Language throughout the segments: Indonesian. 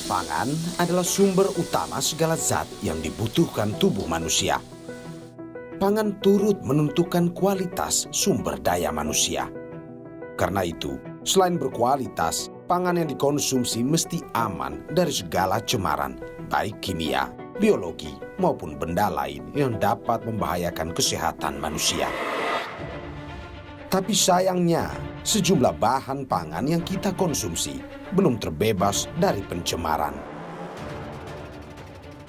Pangan adalah sumber utama segala zat yang dibutuhkan tubuh manusia. Pangan turut menentukan kualitas sumber daya manusia. Karena itu, selain berkualitas, pangan yang dikonsumsi mesti aman dari segala cemaran, baik kimia, biologi, maupun benda lain yang dapat membahayakan kesehatan manusia. Tapi sayangnya, sejumlah bahan pangan yang kita konsumsi belum terbebas dari pencemaran.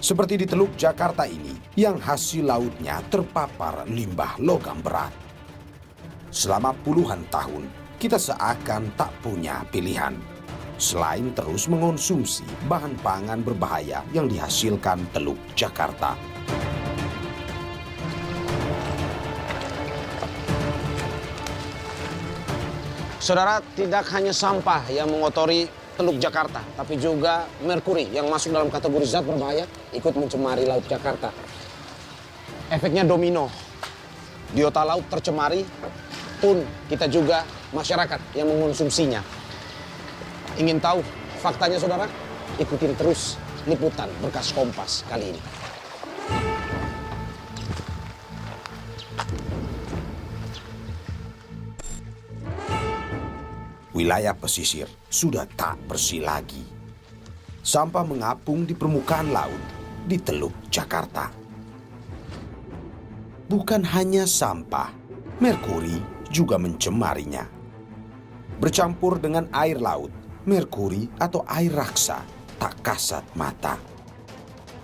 Seperti di Teluk Jakarta ini, yang hasil lautnya terpapar limbah logam berat. Selama puluhan tahun, kita seakan tak punya pilihan selain terus mengonsumsi bahan pangan berbahaya yang dihasilkan Teluk Jakarta. Saudara, tidak hanya sampah yang mengotori Teluk Jakarta, tapi juga merkuri yang masuk dalam kategori zat berbahaya ikut mencemari Laut Jakarta. Efeknya domino. Biota laut tercemari, pun kita juga masyarakat yang mengonsumsinya. Ingin tahu faktanya, saudara? Ikutin terus liputan Berkas Kompas kali ini. Wilayah pesisir sudah tak bersih lagi. Sampah mengapung di permukaan laut di Teluk Jakarta. Bukan hanya sampah, merkuri juga mencemarinya. Bercampur dengan air laut, merkuri atau air raksa tak kasat mata.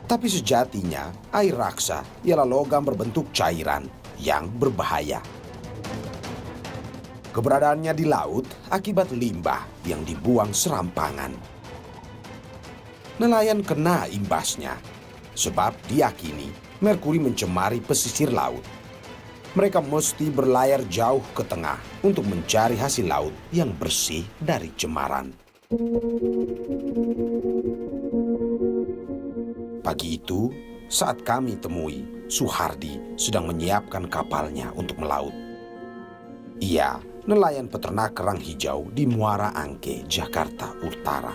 Tapi sejatinya, air raksa ialah logam berbentuk cairan yang berbahaya. Keberadaannya di laut akibat limbah yang dibuang serampangan. Nelayan kena imbasnya, sebab diyakini merkuri mencemari pesisir laut. Mereka mesti berlayar jauh ke tengah untuk mencari hasil laut yang bersih dari cemaran. Pagi itu, saat kami temui, Suhardi sedang menyiapkan kapalnya untuk melaut. Ia nelayan peternak kerang hijau di Muara Angke, Jakarta Utara.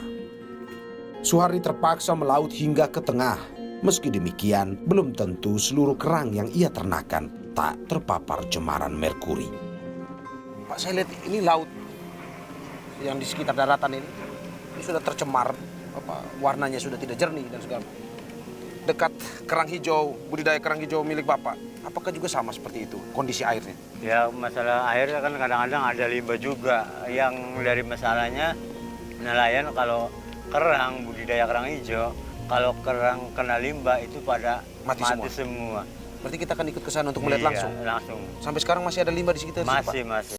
Suhardi terpaksa melaut hingga ke tengah. Meski demikian, belum tentu seluruh kerang yang ia ternakan tak terpapar cemaran merkuri. Pak, saya lihat ini laut yang di sekitar daratan ini sudah tercemar, warnanya sudah tidak jernih dan segala. Dekat kerang hijau, budidaya kerang hijau milik Bapak, apakah juga sama seperti itu kondisi airnya? Ya, masalah air kan kadang-kadang ada limbah juga. Yang dari masalahnya nelayan kalau kerang, budidaya kerang hijau, kalau kerang kena limbah itu pada mati semua. Berarti kita akan ikut ke sana untuk melihat langsung? Langsung. Sampai sekarang masih ada limbah di sekitar sini, Pak? Masih.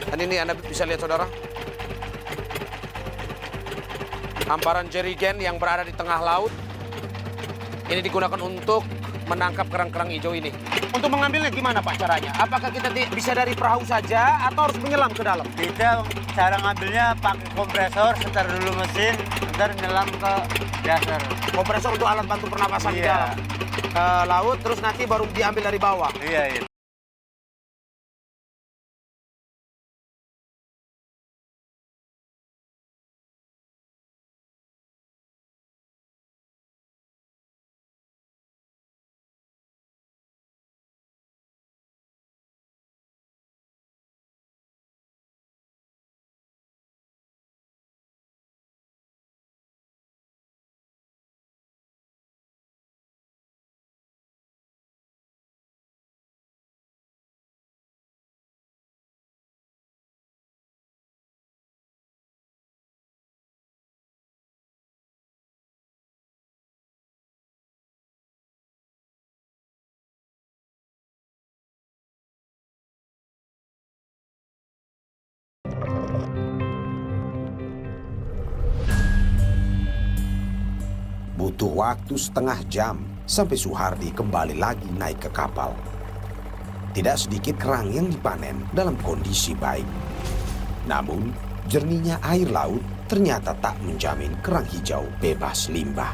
Dan ini Anda bisa lihat, saudara, hamparan jerigen yang berada di tengah laut. Ini digunakan untuk menangkap kerang-kerang hijau ini. Untuk mengambilnya gimana, Pak, caranya? Apakah kita bisa dari perahu saja atau harus menyelam ke dalam? Kita cara ngambilnya pakai kompresor, setar dulu mesin, ntar nyelam ke dasar. Kompresor untuk alat bantu pernapasan di dalam laut, terus nanti baru diambil dari bawah. Iya. butuh waktu setengah jam sampai Suhardi kembali lagi naik ke kapal. Tidak sedikit kerang yang dipanen dalam kondisi baik. Namun, jernihnya air laut ternyata tak menjamin kerang hijau bebas limbah.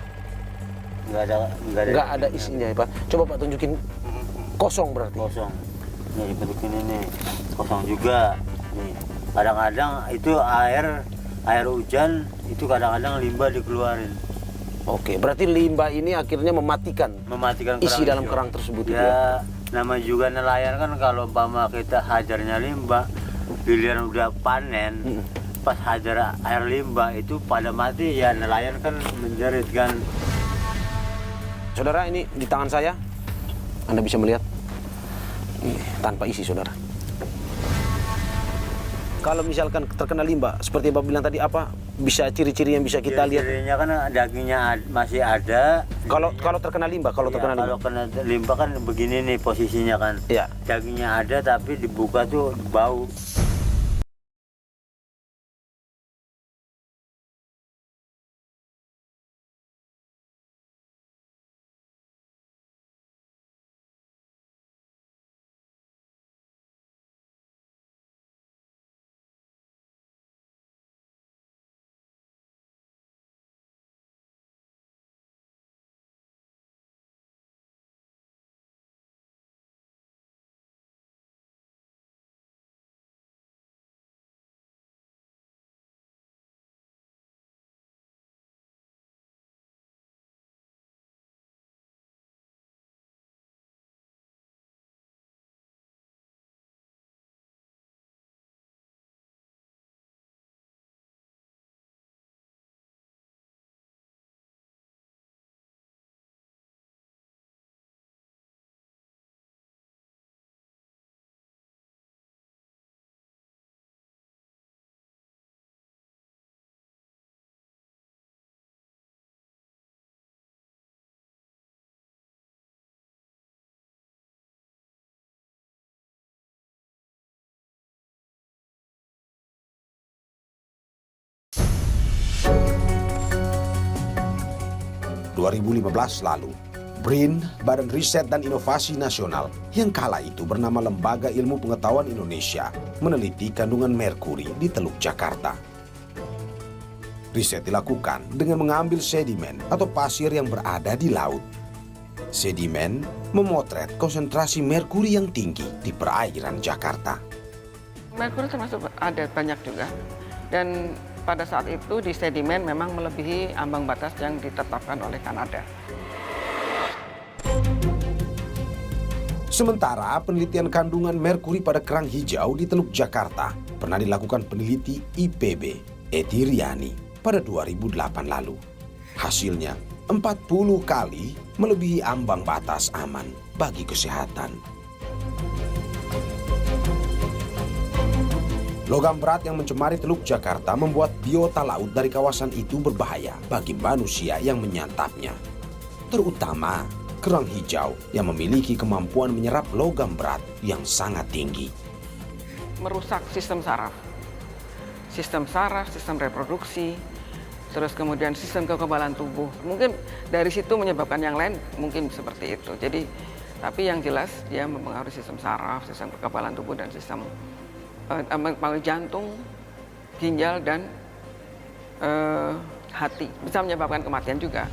Nggak ada isinya ya Pak. Coba Pak tunjukin, kosong berarti. Kosong. Nih dibentukin ini kosong juga. Nih kadang-kadang itu air hujan itu kadang-kadang limbah dikeluarin. Oke, berarti limbah ini akhirnya mematikan isi dalam kerang tersebut ya, itu ya? Nama juga nelayan kan kalau umpama kita hajarnya limbah, giliran udah panen, pas hajar air limbah itu pada mati, ya nelayan kan menjerit kan. Saudara, ini di tangan saya, Anda bisa melihat, ini tanpa isi saudara. Kalau misalkan terkena limbah, seperti Bapak bilang tadi, apa bisa ciri-ciri yang bisa kita lihat? Cirinya kan dagingnya masih ada. Kalau terkena limbah, Kalau kena limbah kan begini nih posisinya kan. Ya. Dagingnya ada tapi dibuka tuh bau. Lalu, BRIN, Badan Riset dan Inovasi Nasional, yang kala itu bernama Lembaga Ilmu Pengetahuan Indonesia, meneliti kandungan merkuri di Teluk Jakarta. Riset dilakukan dengan mengambil sedimen atau pasir yang berada di laut. Sedimen memotret konsentrasi merkuri yang tinggi di perairan Jakarta. Merkuri termasuk ada banyak juga, dan pada saat itu di sedimen memang melebihi ambang batas yang ditetapkan oleh Kanada. Sementara penelitian kandungan merkuri pada kerang hijau di Teluk Jakarta pernah dilakukan peneliti IPB, Eti Riani, pada 2008 lalu. Hasilnya 40 kali melebihi ambang batas aman bagi kesehatan. Logam berat yang mencemari Teluk Jakarta membuat biota laut dari kawasan itu berbahaya bagi manusia yang menyantapnya. Terutama kerang hijau yang memiliki kemampuan menyerap logam berat yang sangat tinggi. Merusak sistem saraf, sistem reproduksi, terus kemudian sistem kekebalan tubuh. Mungkin dari situ menyebabkan yang lain mungkin seperti itu. Jadi, tapi yang jelas dia mempengaruhi sistem saraf, sistem kekebalan tubuh, dan sistem jantung, ginjal, dan hati. Bisa menyebabkan kematian juga.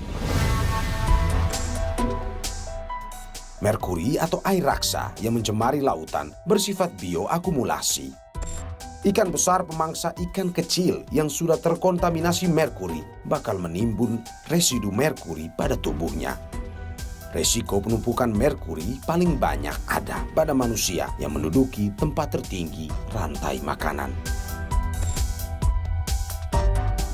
Merkuri atau air raksa yang mencemari lautan bersifat bioakumulasi. Ikan besar pemangsa ikan kecil yang sudah terkontaminasi merkuri bakal menimbun residu merkuri pada tubuhnya. Resiko penumpukan merkuri paling banyak ada pada manusia yang menduduki tempat tertinggi rantai makanan.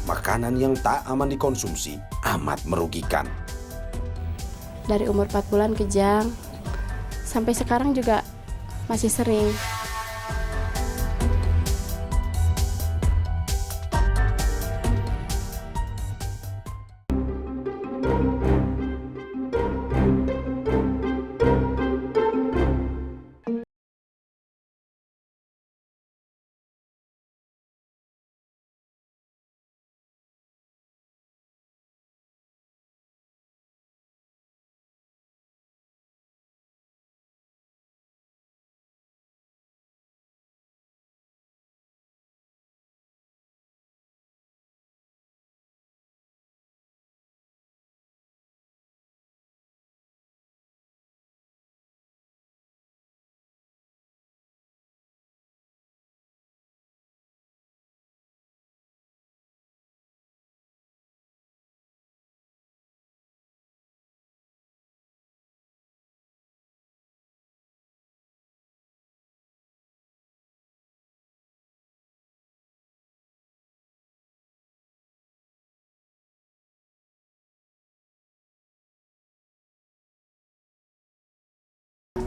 Makanan yang tak aman dikonsumsi amat merugikan. Dari umur 4 bulan kejang, sampai sekarang juga masih sering.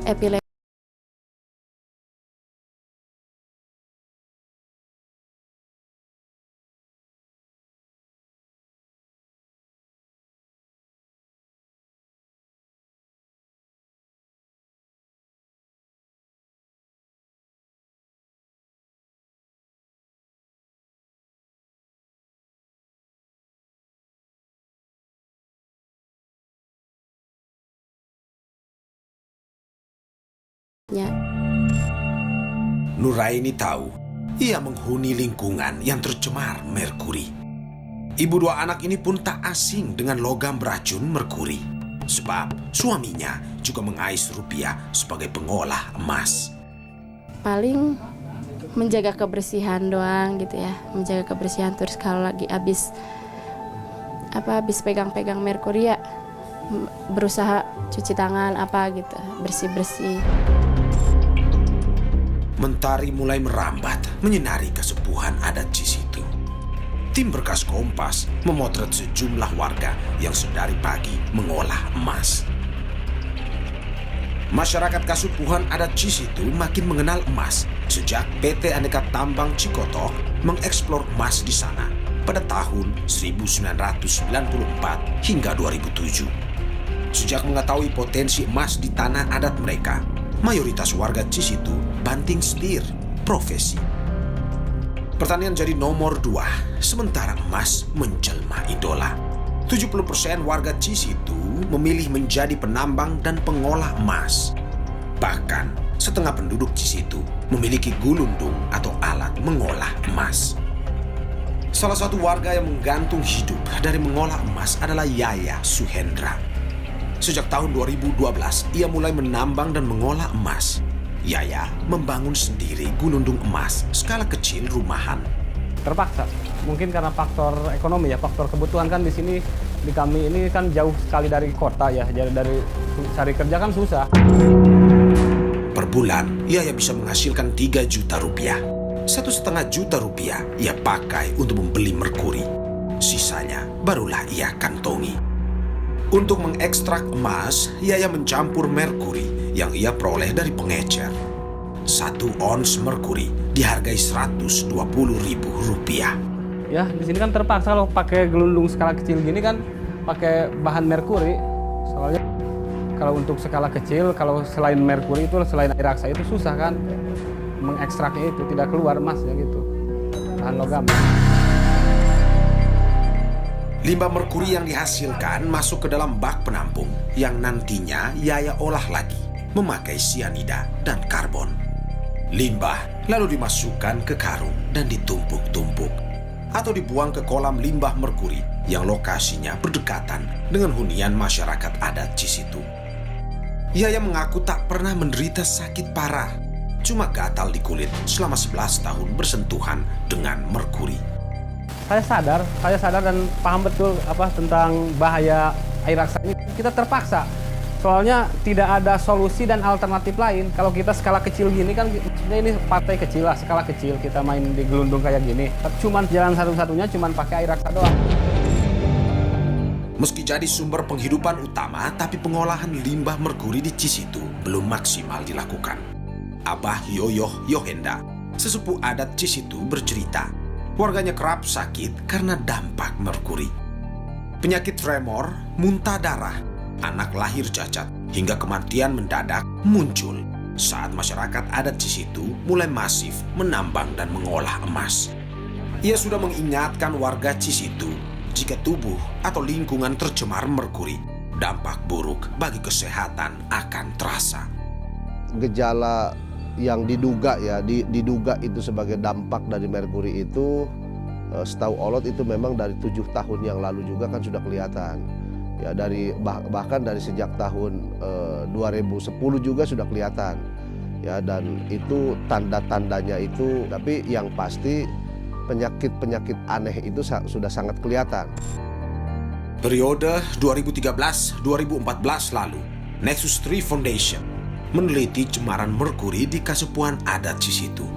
epilepsi. Nuraini tahu, ia menghuni lingkungan yang tercemar merkuri. Ibu dua anak ini pun tak asing dengan logam beracun merkuri. Sebab suaminya juga mengais rupiah sebagai pengolah emas. Paling menjaga kebersihan doang gitu ya, menjaga kebersihan. Terus kalau lagi habis pegang-pegang merkuri ya berusaha cuci tangan gitu, bersih-bersih. Mentari mulai merambat menyinari kesepuhan adat Cisitu. Tim Berkas Kompas memotret sejumlah warga yang sedari pagi mengolah emas. Masyarakat Kasupuhan adat Cisitu makin mengenal emas sejak PT Aneka Tambang Cikoto mengeksplor emas di sana pada tahun 1994 hingga 2007. Sejak mengetahui potensi emas di tanah adat mereka, mayoritas warga Cisitu banting setir profesi. Pertanian jadi nomor 2, sementara emas menjelma idola. 70% warga Cisitu memilih menjadi penambang dan pengolah emas. Bahkan setengah penduduk Cisitu memiliki gulundung atau alat mengolah emas. Salah satu warga yang menggantung hidup dari mengolah emas adalah Yaya Suhendra. Sejak tahun 2012, ia mulai menambang dan mengolah emas. Yaya membangun sendiri gulundung emas skala kecil rumahan. Terpaksa, mungkin karena faktor ekonomi ya, faktor kebutuhan kan di sini, di kami ini kan jauh sekali dari kota ya, jadi dari cari kerja kan susah. Per bulan, Yaya bisa menghasilkan 3 juta rupiah. 1,5 juta rupiah ia pakai untuk membeli merkuri. Sisanya barulah ia kantongi. Untuk mengekstrak emas, Yaya mencampur merkuri yang ia peroleh dari pengecer. 1 ons merkuri dihargai Rp120.000. Ya, di sini kan terpaksa kalau pakai gelundung skala kecil gini kan pakai bahan merkuri. Soalnya kalau untuk skala kecil, kalau selain merkuri itu, selain air raksa itu susah kan mengekstraknya, itu tidak keluar emasnya gitu. Bahan logam. Limbah merkuri yang dihasilkan masuk ke dalam bak penampung yang nantinya Yaya olah lagi memakai sianida dan karbon. Limbah lalu dimasukkan ke karung dan ditumpuk-tumpuk atau dibuang ke kolam limbah merkuri yang lokasinya berdekatan dengan hunian masyarakat adat Cisitu. Yaya mengaku tak pernah menderita sakit parah, cuma gatal di kulit selama 11 tahun bersentuhan dengan merkuri. Saya sadar dan paham betul tentang bahaya air raksa ini. Kita terpaksa, soalnya tidak ada solusi dan alternatif lain. Kalau kita skala kecil gini kan, ini partai kecil lah, skala kecil kita main di gelundung kayak gini. Cuman jalan satu-satunya cuman pakai air raksa doang. Meski jadi sumber penghidupan utama, tapi pengolahan limbah merkuri di Cisitu belum maksimal dilakukan. Abah Yoyoh Yohenda, sesepuh adat Cisitu, bercerita warganya kerap sakit karena dampak merkuri. Penyakit tremor, muntah darah, anak lahir cacat, hingga kematian mendadak muncul saat masyarakat adat Cisitu mulai masif menambang dan mengolah emas. Ia sudah mengingatkan warga Cisitu jika tubuh atau lingkungan tercemar merkuri, dampak buruk bagi kesehatan akan terasa. Gejala yang diduga itu sebagai dampak dari merkuri itu, setahu Olot itu memang dari 7 tahun yang lalu juga kan sudah kelihatan. Ya, bahkan dari sejak tahun 2010 juga sudah kelihatan. Ya, dan itu tanda-tandanya itu, tapi yang pasti penyakit-penyakit aneh itu sudah sangat kelihatan. Periode 2013-2014 lalu, Nexus 3 Foundation meneliti cemaran merkuri di Kasupuhan adat Cisitu.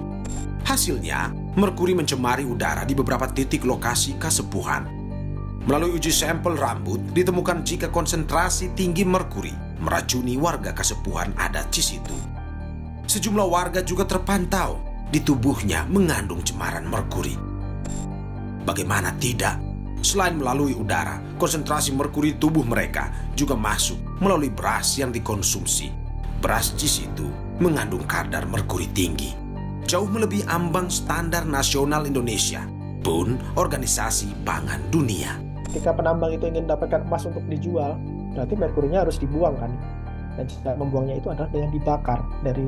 Hasilnya, merkuri mencemari udara di beberapa titik lokasi Kasepuhan. Melalui uji sampel rambut, ditemukan jika konsentrasi tinggi merkuri meracuni warga Kasepuhan adat Cisitu. Sejumlah warga juga terpantau di tubuhnya mengandung cemaran merkuri. Bagaimana tidak? Selain melalui udara, konsentrasi merkuri tubuh mereka juga masuk melalui beras yang dikonsumsi. Beras Cisitu mengandung kadar merkuri tinggi, jauh melebihi ambang standar nasional Indonesia pun Organisasi Pangan Dunia. Ketika penambang itu ingin mendapatkan emas untuk dijual, berarti merkurinya harus dibuang kan? Dan cara membuangnya itu adalah dengan dibakar. Dari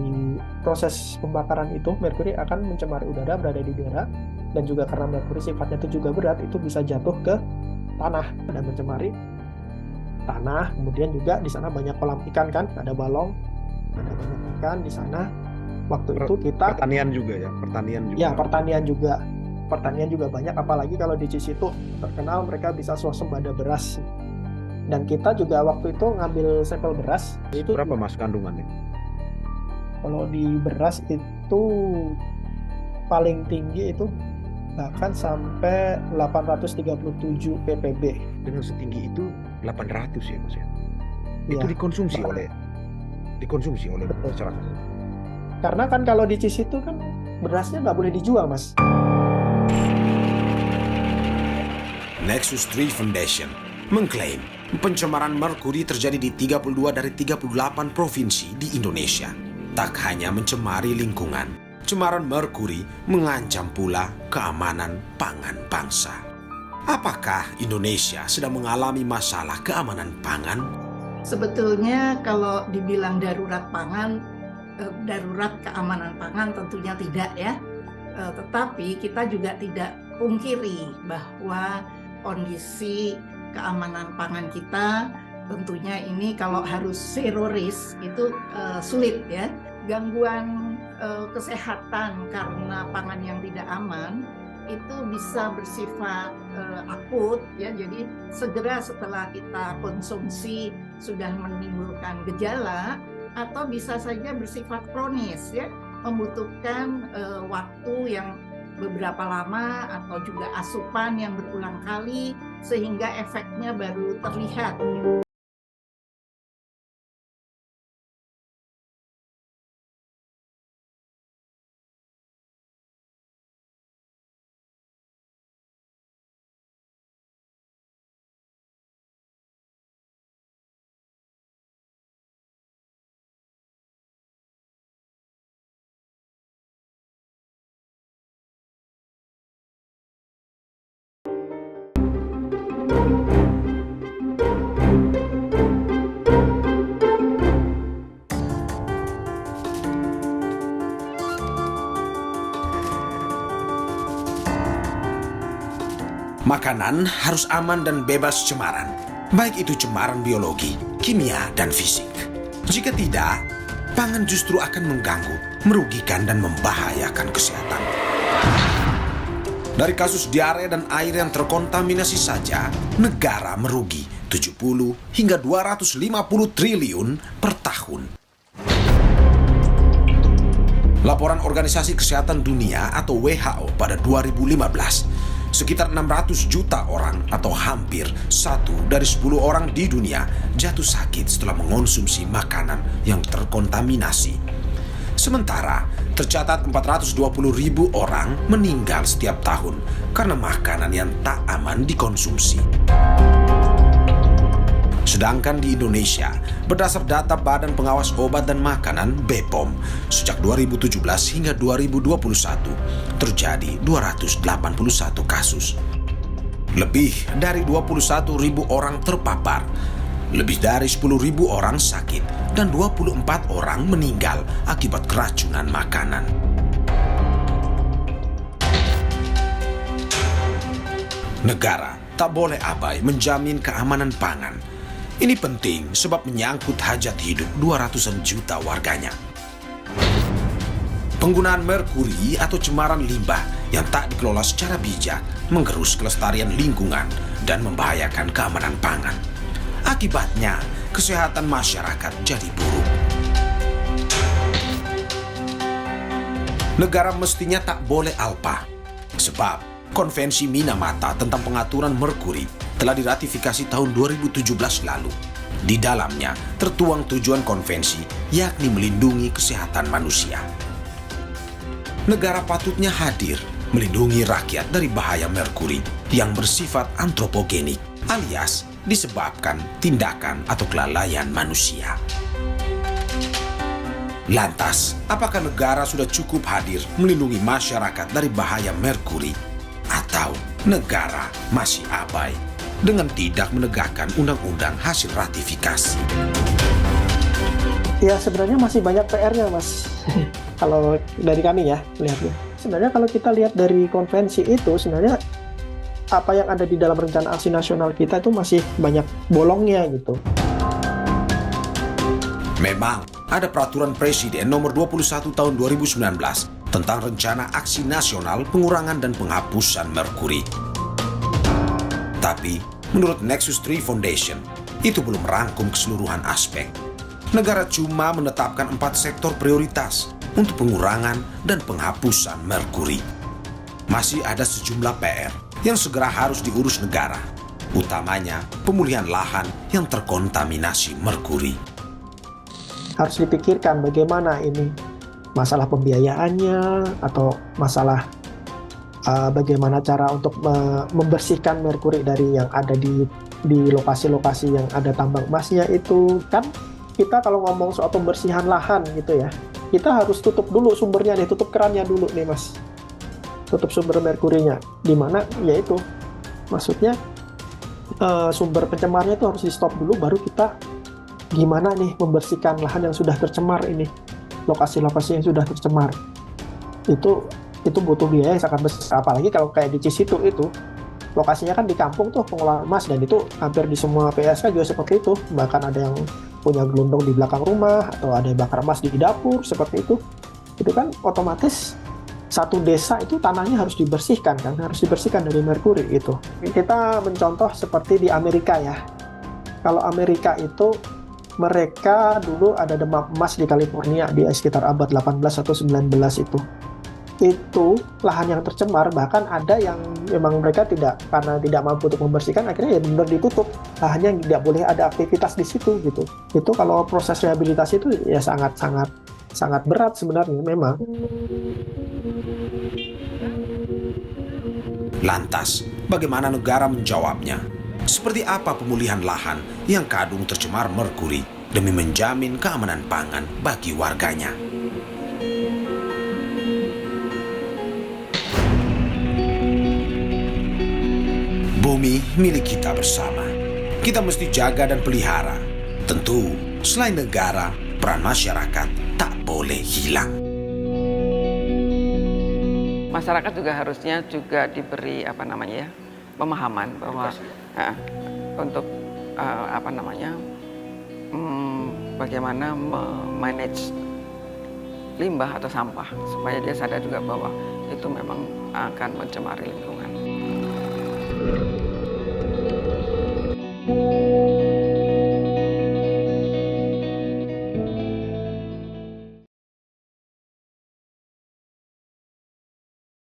proses pembakaran itu, merkuri akan mencemari udara, berada di udara, dan juga karena merkuri sifatnya itu juga berat, itu bisa jatuh ke tanah dan mencemari tanah. Kemudian juga di sana banyak kolam ikan kan, ada balong, ada banyak ikan di sana. Waktu itu kita pertanian juga ya, pertanian juga. Ya, pertanian juga banyak, apalagi kalau di Cisitu terkenal mereka bisa swasembada beras. Dan kita juga waktu itu ngambil sampel beras. Itu berapa Mas kandungannya? Kalau di beras itu paling tinggi itu bahkan sampai 837 ppb. Dengan setinggi itu 800 ya Mas ya? Itu Ya, dikonsumsi oleh Betul. masyarakat. Karena kan kalau di Cisitu kan berasnya nggak boleh dijual, Mas. Nexus 3 Foundation mengklaim pencemaran merkuri terjadi di 32 dari 38 provinsi di Indonesia. Tak hanya mencemari lingkungan, cemaran merkuri mengancam pula keamanan pangan bangsa. Apakah Indonesia sedang mengalami masalah keamanan pangan? Sebetulnya kalau dibilang darurat pangan, darurat keamanan pangan tentunya tidak ya. Tetapi kita juga tidak pungkiri bahwa kondisi keamanan pangan kita tentunya ini kalau harus zero risk itu sulit ya. Gangguan kesehatan karena pangan yang tidak aman itu bisa bersifat akut ya, jadi segera setelah kita konsumsi sudah menimbulkan gejala, atau bisa saja bersifat kronis ya, membutuhkan waktu yang beberapa lama atau juga asupan yang berulang kali sehingga efeknya baru terlihat. Makanan harus aman dan bebas cemaran, baik itu cemaran biologi, kimia, dan fisik. Jika tidak, pangan justru akan mengganggu, merugikan, dan membahayakan kesehatan. Dari kasus diare dan air yang terkontaminasi saja, negara merugi 70 hingga 250 triliun per tahun. Laporan Organisasi Kesehatan Dunia atau WHO pada 2015, sekitar 600 juta orang atau hampir 1 dari 10 orang di dunia jatuh sakit setelah mengonsumsi makanan yang terkontaminasi. Sementara tercatat 420.000 orang meninggal setiap tahun karena makanan yang tak aman dikonsumsi. Sedangkan di Indonesia, berdasar data Badan Pengawas Obat dan Makanan (BPOM), sejak 2017 hingga 2021 terjadi 281 kasus. Lebih dari 21.000 orang terpapar, lebih dari 10.000 orang sakit, dan 24 orang meninggal akibat keracunan makanan. Negara tak boleh abai menjamin keamanan pangan. Ini penting sebab menyangkut hajat hidup 200-an juta warganya. Penggunaan merkuri atau cemaran limbah yang tak dikelola secara bijak menggerus kelestarian lingkungan dan membahayakan keamanan pangan. Akibatnya, kesehatan masyarakat jadi buruk. Negara mestinya tak boleh alpa, sebab Konvensi Minamata tentang pengaturan merkuri telah diratifikasi tahun 2017 lalu. Di dalamnya tertuang tujuan konvensi, yakni melindungi kesehatan manusia. Negara patutnya hadir melindungi rakyat dari bahaya merkuri yang bersifat antropogenik, alias disebabkan tindakan atau kelalaian manusia. Lantas, apakah negara sudah cukup hadir melindungi masyarakat dari bahaya merkuri? Atau negara masih abai dengan tidak menegakkan undang-undang hasil ratifikasi? Ya sebenarnya masih banyak PR-nya Mas. Kalau dari kami ya lihatnya. Sebenarnya kalau kita lihat dari konvensi itu sebenarnya apa yang ada di dalam rencana aksi nasional kita itu masih banyak bolongnya gitu. Memang ada peraturan Presiden nomor 21 tahun 2019 tentang rencana aksi nasional pengurangan dan penghapusan merkuri. Tapi menurut Nexus 3 Foundation, itu belum merangkum keseluruhan aspek. Negara cuma menetapkan 4 sektor prioritas untuk pengurangan dan penghapusan merkuri. Masih ada sejumlah PR yang segera harus diurus negara, utamanya pemulihan lahan yang terkontaminasi merkuri. Harus dipikirkan bagaimana ini masalah pembiayaannya atau masalah bagaimana cara untuk membersihkan merkuri dari yang ada di lokasi-lokasi yang ada tambang emasnya itu. Kan kita kalau ngomong soal pembersihan lahan gitu ya, kita harus tutup dulu sumbernya nih, tutup kerannya dulu nih Mas. Tutup sumber merkurinya. Di mana yaitu maksudnya sumber pencemarnya itu harus di stop dulu, baru kita gimana nih membersihkan lahan yang sudah tercemar ini, lokasi-lokasi yang sudah tercemar. Itu butuh biaya yang sangat besar, apalagi kalau kayak di Cisitu itu lokasinya kan di kampung tuh pengolahan emas, dan itu hampir di semua PSK juga seperti itu. Bahkan ada yang punya gelondong di belakang rumah atau ada yang bakar emas di dapur seperti itu. Itu kan otomatis satu desa itu tanahnya harus dibersihkan kan, harus dibersihkan dari merkuri itu. Kita mencontoh seperti di Amerika ya. Kalau Amerika itu mereka dulu ada demam emas di California di sekitar abad 18 atau 19 itu. Itu lahan yang tercemar, bahkan ada yang memang mereka karena tidak mampu untuk membersihkan, akhirnya ya benar ditutup, lahannya tidak boleh ada aktivitas di situ gitu. Itu kalau proses rehabilitasi itu ya sangat berat sebenarnya memang. Lantas, bagaimana negara menjawabnya? Seperti apa pemulihan lahan yang kadung tercemar merkuri demi menjamin keamanan pangan bagi warganya? Bumi milik kita bersama. Kita mesti jaga dan pelihara. Tentu, selain negara, peran masyarakat tak boleh hilang. Masyarakat juga harusnya juga diberi pemahaman bahwa untuk bagaimana manage limbah atau sampah, supaya dia sadar juga bahwa itu memang akan mencemari lingkungan.